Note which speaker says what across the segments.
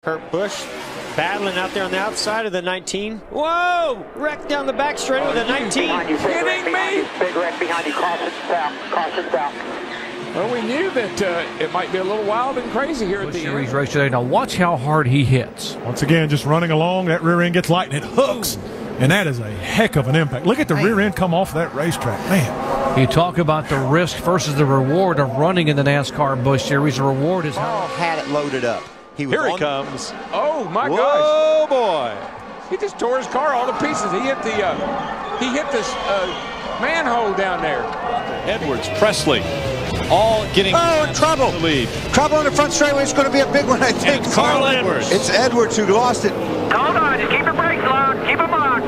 Speaker 1: Kurt Busch battling out there on the outside of the 19. Whoa! Wreck down the back straight with the 19.
Speaker 2: Kidding me?
Speaker 3: Big wreck behind you. Caution south. Caution south.
Speaker 2: Well, we knew that it might be a little wild and crazy here at the
Speaker 4: series race today. Now watch how hard he hits.
Speaker 5: Once again, just running along, that rear end gets light and it hooks. And that is a heck of an impact. Look at the rear end come off that racetrack. Man.
Speaker 4: You talk about the risk versus the reward of running in the NASCAR Busch Series. The reward is
Speaker 6: Carl had it loaded up.
Speaker 1: Here he comes.
Speaker 2: Oh my gosh!
Speaker 1: Oh boy!
Speaker 2: He just tore his car all to pieces. He hit the manhole down there.
Speaker 1: Edwards, Presley, all getting
Speaker 6: in trouble.
Speaker 1: Lead.
Speaker 6: Trouble on the front straightaway. It's going to be a big one, I think.
Speaker 1: And Carl Edwards.
Speaker 6: It's Edwards who lost it.
Speaker 3: Hold on. Just keep your brakes locked. Keep them locked.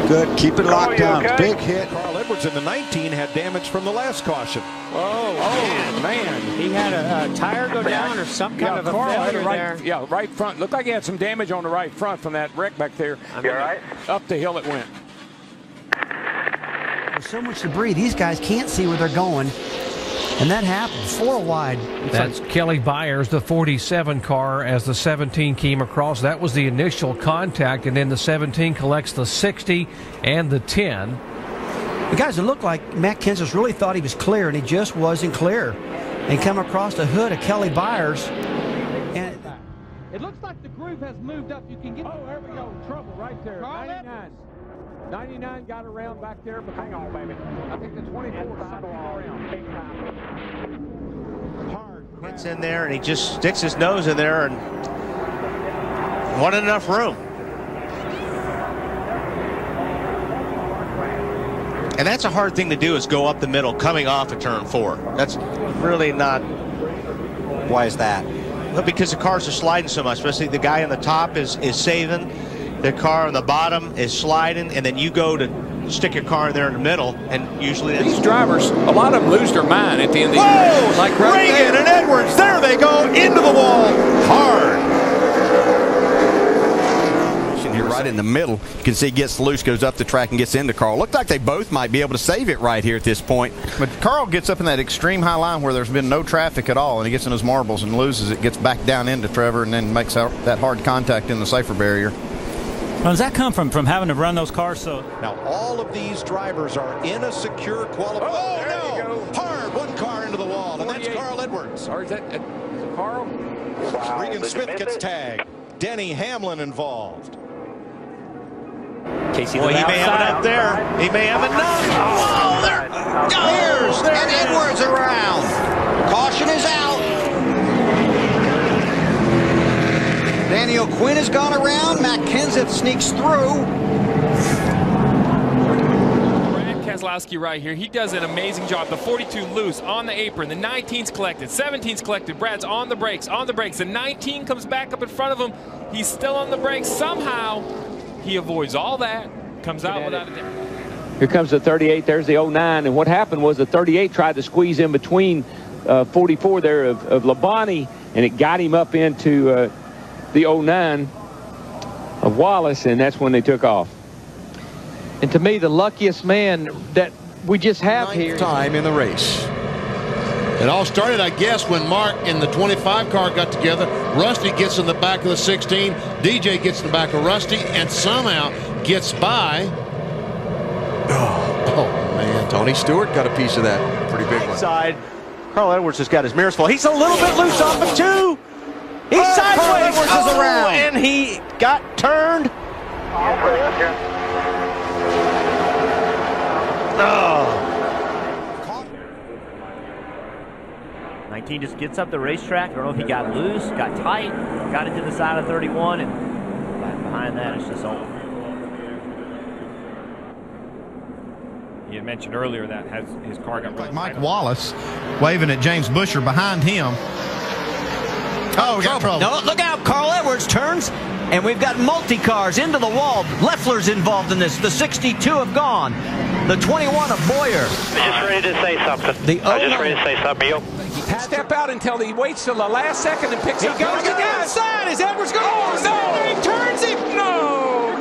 Speaker 6: Good. Keep it locked down.
Speaker 3: Okay?
Speaker 6: Big hit.
Speaker 7: Carl Edwards in the 19 had damage from the last caution.
Speaker 2: Oh man.
Speaker 1: He had a tire go down or some kind of a failure there.
Speaker 2: Yeah, right front. Looked like he had some damage on the right front from that wreck back there.
Speaker 3: You all right?
Speaker 2: Up the hill it went.
Speaker 8: There's so much debris. These guys can't see where they're going. And that happened. 4 wide.
Speaker 4: That's Kelly Byers, the 47 car, as the 17 came across. That was the initial contact, and then the 17 collects the 60 and the 10.
Speaker 8: The guys, it looked like Matt Kenseth really thought he was clear, and he just wasn't clear. And come across the hood of Kelly Byers. And
Speaker 9: it looks like the groove has moved up. You can get.
Speaker 2: Oh, there we go. Trouble right there. 99. 99 got around back there, but hang on, baby. I think the 24 something around.
Speaker 6: Gets in there and he just sticks his nose in there and wasn't enough room. And that's a hard thing to do, is go up the middle coming off of turn 4. That's really not. Why is that? Well, because the cars are sliding so much, especially the guy on the top is saving. The car on the bottom is sliding, and then you go to stick your car in there in the middle, and usually
Speaker 2: these drivers, a lot of them lose their mind at the end of the
Speaker 7: year.
Speaker 2: Like
Speaker 7: Reagan and Edwards, there they go, into the wall, hard.
Speaker 10: Here right in the middle, you can see gets loose, goes up the track and gets into Carl. Looked like they both might be able to save it right here at this point. But Carl gets up in that extreme high line where there's been no traffic at all, and he gets in his marbles and loses it, gets back down into Trevor, and then makes that hard contact in the safer barrier.
Speaker 11: Well, does that come from having to run those cars? So
Speaker 7: now all of these drivers are in a secure qualification.
Speaker 2: Oh, there you go.
Speaker 7: Hard, one car into the wall, and that's Carl Edwards.
Speaker 2: Or is it Carl?
Speaker 7: Wow. Regan Smith gets tagged. Denny Hamlin involved.
Speaker 6: Casey, well, he may have enough there. He may have enough. Oh, there goes. And Edwards around. Caution is out. Daniel Quinn has gone around. Matt Kenseth sneaks through.
Speaker 12: Brad Keselowski right here. He does an amazing job. The 42 loose on the apron. The 19's collected. 17's collected. Brad's on the brakes. On the brakes. The 19 comes back up in front of him. He's still on the brakes. Somehow he avoids all that. Comes out without a damage.
Speaker 13: Here comes the 38. There's the 09. And what happened was the 38 tried to squeeze in between 44 there of Labonte, and it got him up into the 09 of Wallace, and that's when they took off.
Speaker 9: And to me, the luckiest man that we just have here.
Speaker 10: Time in the race.
Speaker 14: It all started, I guess, when Mark and the 25 car got together. Rusty gets in the back of the 16. DJ gets in the back of Rusty and somehow gets by.
Speaker 10: Oh man, Tony Stewart got a piece of that. Pretty big one.
Speaker 6: Side, Carl Edwards has got his mirrors full. He's a little bit loose off of 2. He's sideways. Carl Edwards is around. And he got turned. Oh.
Speaker 15: 19 just gets up the racetrack. I don't know if he got loose, got tight, got it to the side of 31, and behind that it's just over.
Speaker 12: You had mentioned earlier that his car got
Speaker 10: like Mike Wallace waving at James Busher behind him. Oh, we got trouble.
Speaker 9: No, look out. Carl Edwards turns, and we've got multi-cars into the wall. Leffler's involved in this. The 62 have gone. The 21 of Boyer.
Speaker 3: I'm just ready to say something. I'm just ready to say something.
Speaker 2: Step out until he waits till the last second and picks up.
Speaker 1: He goes to the outside. Is Edwards going?
Speaker 2: Oh, no.
Speaker 1: He turns him.
Speaker 2: No.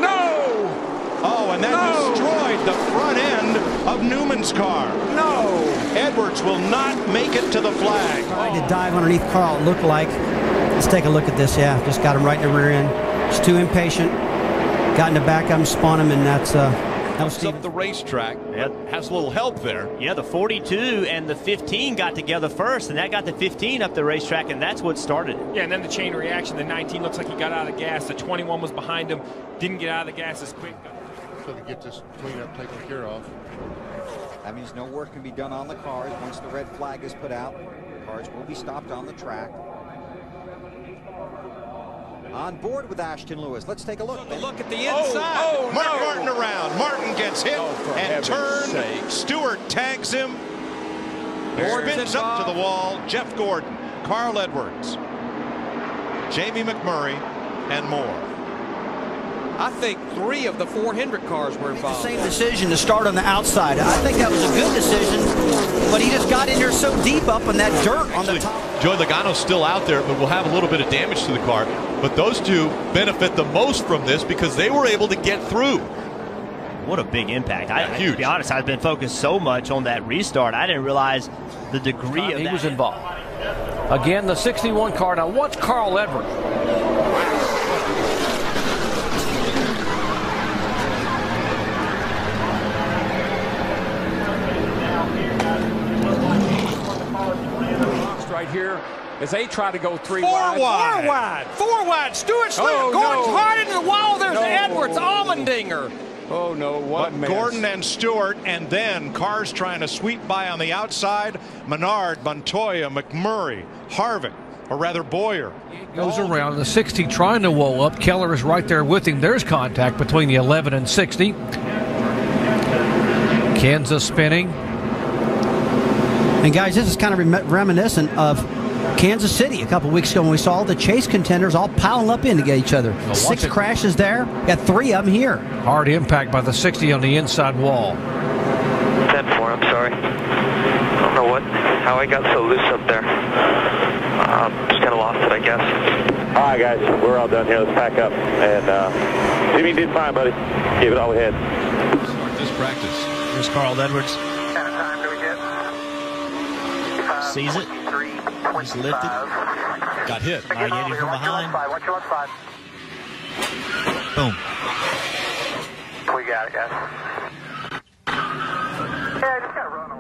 Speaker 7: Oh, and that destroyed the front end of Newman's car.
Speaker 2: No.
Speaker 7: Edwards will not make it to the flag.
Speaker 8: Tried to dive underneath Carl, it looked like. Let's take a look at this. Yeah, just got him right in the rear end. Just too impatient. Got in the back of him, spun him, and that was
Speaker 16: up the racetrack. Has a little help there.
Speaker 15: Yeah, the 42 and the 15 got together first, and that got the 15 up the racetrack, and that's what started it.
Speaker 12: Yeah, and then the chain reaction. The 19 looks like he got out of the gas. The 21 was behind him. Didn't get out of the gas as quick.
Speaker 14: So to get this cleanup taken care of.
Speaker 17: That means no work can be done on the cars. Once the red flag is put out, the cars will be stopped on the track. On board with Ashton Lewis. Let's take a look.
Speaker 7: Look at the inside. Mark Martin around. Martin gets hit and turned. Stewart tags him. Spins up to the wall. Jeff Gordon, Carl Edwards, Jamie McMurray, and more.
Speaker 2: I think 3 of the 4 Hendrick cars were involved.
Speaker 8: The same decision to start on the outside. I think that was a good decision, but he just got in there so deep up in that dirt on the top.
Speaker 16: Joey Logano's still out there, but will have a little bit of damage to the car. But those two benefit the most from this because they were able to get through.
Speaker 15: What a big impact.
Speaker 16: Huge.
Speaker 15: To be honest, I've been focused so much on that restart, I didn't realize the degree of
Speaker 4: he
Speaker 15: that.
Speaker 4: was involved. Again, the 61 car. Now watch Carl Edwards.
Speaker 2: Right here as they try to go 3
Speaker 7: Four
Speaker 2: wide. 4 wide. Stewart Slater. Gordon's hard into the wall. There's Edwards. Allmendinger. Oh, no. What a mess.
Speaker 7: Gordon and Stewart, and then cars trying to sweep by on the outside. Menard, Montoya, McMurray, Harvick, or rather Boyer.
Speaker 4: Goes around the 60 trying to wall up. Keller is right there with him. There's contact between the 11 and 60. Kansas spinning.
Speaker 8: And guys, this is kind of reminiscent of Kansas City a couple weeks ago when we saw the chase contenders all piling up in to get each other. 6 crashes there. Got 3 of them here.
Speaker 4: Hard impact by the 60 on the inside wall.
Speaker 3: 10-4, I'm sorry. I don't know how I got so loose up there. Just kind of lost it, I guess.
Speaker 18: All right, guys, we're all done here. Let's pack up. And Jimmy did fine, buddy. Gave it all we had.
Speaker 16: Start this practice.
Speaker 15: Here's Carl Edwards. Sees it. He's lifted.
Speaker 16: Got hit.
Speaker 15: Getting from behind. Boom.
Speaker 3: We got it, guys. Yeah, I just got to run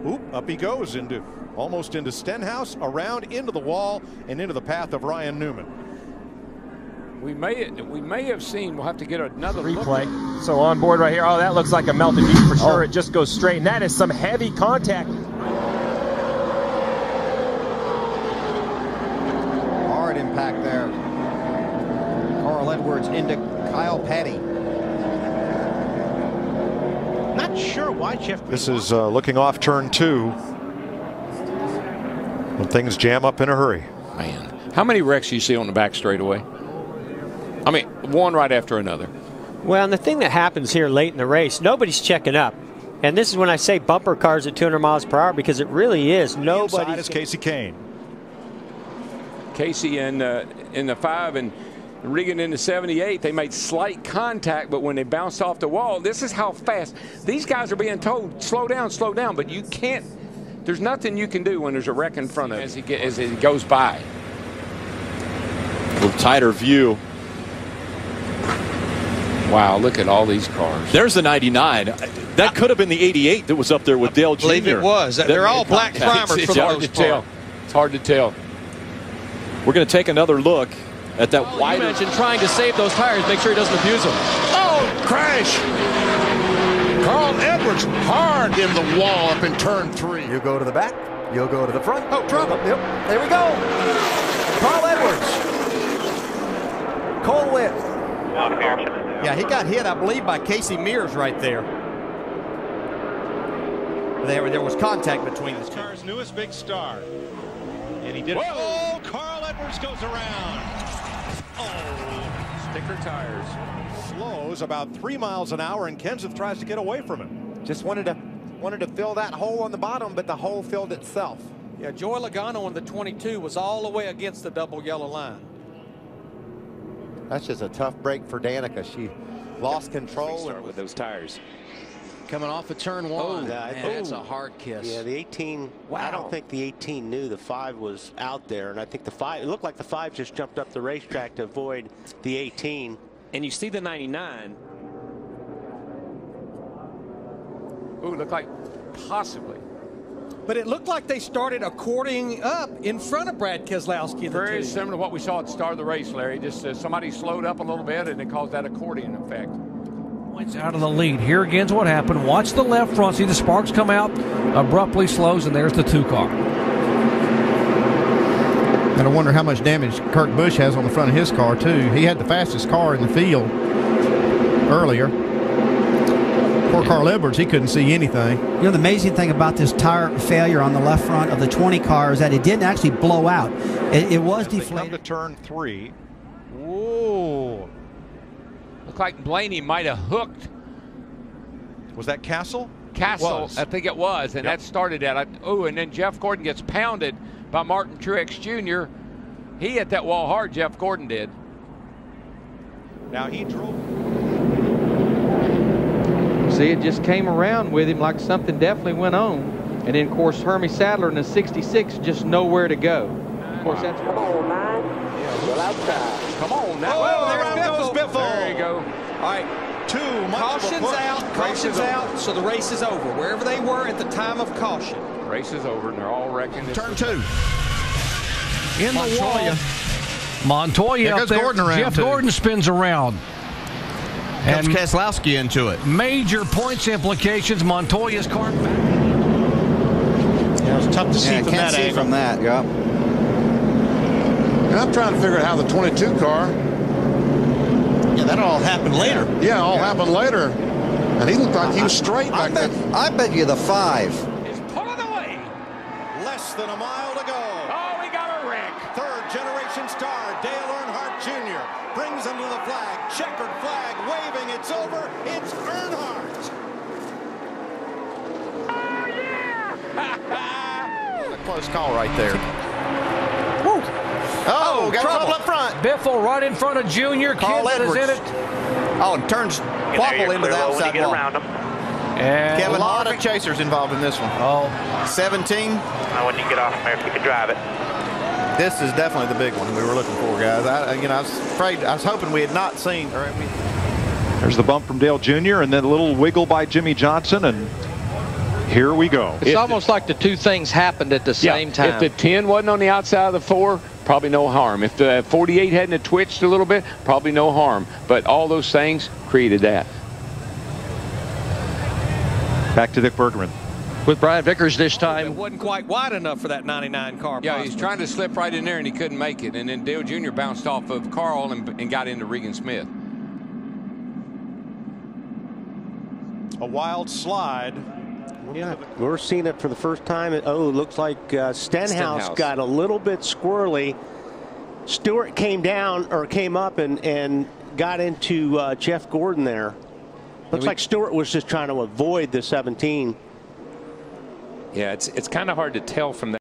Speaker 3: over.
Speaker 7: Oop, up he goes almost into Stenhouse, around into the wall, and into the path of Ryan Newman.
Speaker 2: We may have seen. We'll have to get another
Speaker 1: replay.
Speaker 2: Look.
Speaker 1: So on board right here. Oh, that looks like a melted view for sure. It just goes straight, and that is some heavy contact.
Speaker 17: Hard impact there. Carl Edwards into Kyle Petty.
Speaker 6: Not sure why Jeff.
Speaker 7: This is looking off turn 2 when things jam up in a hurry.
Speaker 2: Man, how many wrecks do you see on the back straightaway? I mean, one right after another.
Speaker 1: Well, and the thing that happens here late in the race, nobody's checking up. And this is when I say bumper cars at 200 miles per hour, because it really is. Nobody
Speaker 7: is Casey Kane.
Speaker 2: Casey in the 5 and Regan in the 78, they made slight contact, but when they bounced off the wall, this is how fast. These guys are being told, slow down, but you can't. There's nothing you can do when there's a wreck in front of him as he goes by.
Speaker 16: A little tighter view.
Speaker 2: Wow, look at all these cars.
Speaker 16: There's the 99. That could have been the 88 that was up there with Dale Jr.
Speaker 6: I believe it was. They're all black primers for the most part.
Speaker 2: It's hard to tell.
Speaker 16: We're going to take another look at that
Speaker 11: You mentioned trying to save those tires, make sure he doesn't abuse them.
Speaker 14: Oh, crash! Carl Edwards hard in the wall up in turn 3.
Speaker 17: You go to the back. You'll go to the front. Oh, trouble. Yep. There we go. Carl Edwards. Cole Witt.
Speaker 9: Yeah, he got hit, I believe, by Casey Mears right there. There was contact between the two.
Speaker 7: NASCAR's newest big star. And he did. Oh, Carl Edwards goes around. Oh,
Speaker 2: sticker tires.
Speaker 7: Slows about 3 miles an hour, and Kenseth tries to get away from him.
Speaker 9: Just wanted to fill that hole on the bottom, but the hole filled itself.
Speaker 2: Yeah, Joey Logano on the 22 was all the way against the double yellow line.
Speaker 9: That's just a tough break for Danica. She lost control
Speaker 2: with those tires.
Speaker 19: coming off of turn 1.
Speaker 6: Oh,
Speaker 19: That's a hard kiss.
Speaker 6: Yeah, the 18. Wow. I don't think the 18 knew the 5 was out there, and I think the 5. It looked like the 5 just jumped up the racetrack to avoid the 18.
Speaker 2: And you see the 99. Ooh, looked like possibly.
Speaker 20: But it looked like they started accordioning up in front of Brad Keselowski.
Speaker 2: Very similar to what we saw at the start of the race, Larry. Just somebody slowed up a little bit, and it caused that accordion effect.
Speaker 4: Points out of the lead. Here again's what happened. Watch the left front. See the sparks come out, abruptly slows, and there's the 2 car.
Speaker 10: And I wonder how much damage Kurt Busch has on the front of his car, too. He had the fastest car in the field earlier. Poor Carl Edwards, he couldn't see anything.
Speaker 8: You know, the amazing thing about this tire failure on the left front of the 20 car is that it didn't actually blow out. It was deflated.
Speaker 7: Come to turn 3. Whoa.
Speaker 2: Looked like Blaney might have hooked.
Speaker 7: Was that Castle?
Speaker 2: Castle, I think it was, and that started that. And then Jeff Gordon gets pounded by Martin Truex Jr. He hit that wall hard, Jeff Gordon did.
Speaker 7: Now he drove.
Speaker 21: See, it just came around with him like something definitely went on. And then, of course, Hermie Sadler in the 66 just nowhere to go. Of course, that's...
Speaker 18: Come on, man. Well outside.
Speaker 2: Come on now.
Speaker 7: Oh, there goes Biffle.
Speaker 2: There you go.
Speaker 20: All right. Caution's out. Caution's out. So the race is over. Wherever they were at the time of caution.
Speaker 2: Race is over, and they're all wrecking.
Speaker 10: Turn 2.
Speaker 4: In the wall. Montoya up there.
Speaker 10: Gordon around
Speaker 4: Jeff Gordon spins around.
Speaker 10: Comes Keselowski into it.
Speaker 4: Major points implications. Montoya's car.
Speaker 6: Yeah, it's tough to see from that angle.
Speaker 17: From that, yeah.
Speaker 14: And I'm trying to figure out how the 22 car.
Speaker 6: Yeah, that all happened later.
Speaker 14: Yeah, all happened later. And he looked like he was straight back then.
Speaker 17: I bet you the 5.
Speaker 2: He's pulling away.
Speaker 7: Less than a mile to go.
Speaker 2: Oh, we got a wreck.
Speaker 7: Third generation star Dale Earnhardt Jr. brings him to the flag. Checkered flag waving. It's over. It's Earnhardt.
Speaker 2: Oh, yeah.
Speaker 10: A close call right there. Woo. Oh, got trouble up front.
Speaker 4: Biffle right in front of Junior.
Speaker 10: Carl
Speaker 4: Kenseth is in
Speaker 10: Edwards.
Speaker 4: it.
Speaker 10: Oh, and turns Quapple into the outside wall.
Speaker 4: And
Speaker 10: Kevin, a lot of chasers involved in this one.
Speaker 4: Oh.
Speaker 10: 17.
Speaker 3: When you get off there, if you can drive it.
Speaker 10: This is definitely the big one we were looking for, guys. I was hoping we had not seen.
Speaker 7: There's the bump from Dale Jr. and then a little wiggle by Jimmy Johnson, and here we go.
Speaker 21: It's almost like the 2 things happened at the same time.
Speaker 2: If the 10 wasn't on the outside of the 4, probably no harm. If the 48 hadn't twitched a little bit, probably no harm. But all those things created that.
Speaker 7: Back to Dick Bergman.
Speaker 21: With Brian Vickers this time.
Speaker 20: It wasn't quite wide enough for that 99 car.
Speaker 2: Yeah, he's trying to slip right in there, and he couldn't make it. And then Dale Jr. bounced off of Carl and got into Regan Smith.
Speaker 7: A wild slide.
Speaker 6: Yeah, we're seeing it for the first time. It looks like Stenhouse got a little bit squirrely. Stewart came up and got into Jeff Gordon there. Looks like Stewart was just trying to avoid the 17.
Speaker 12: Yeah, it's kind of hard to tell from that.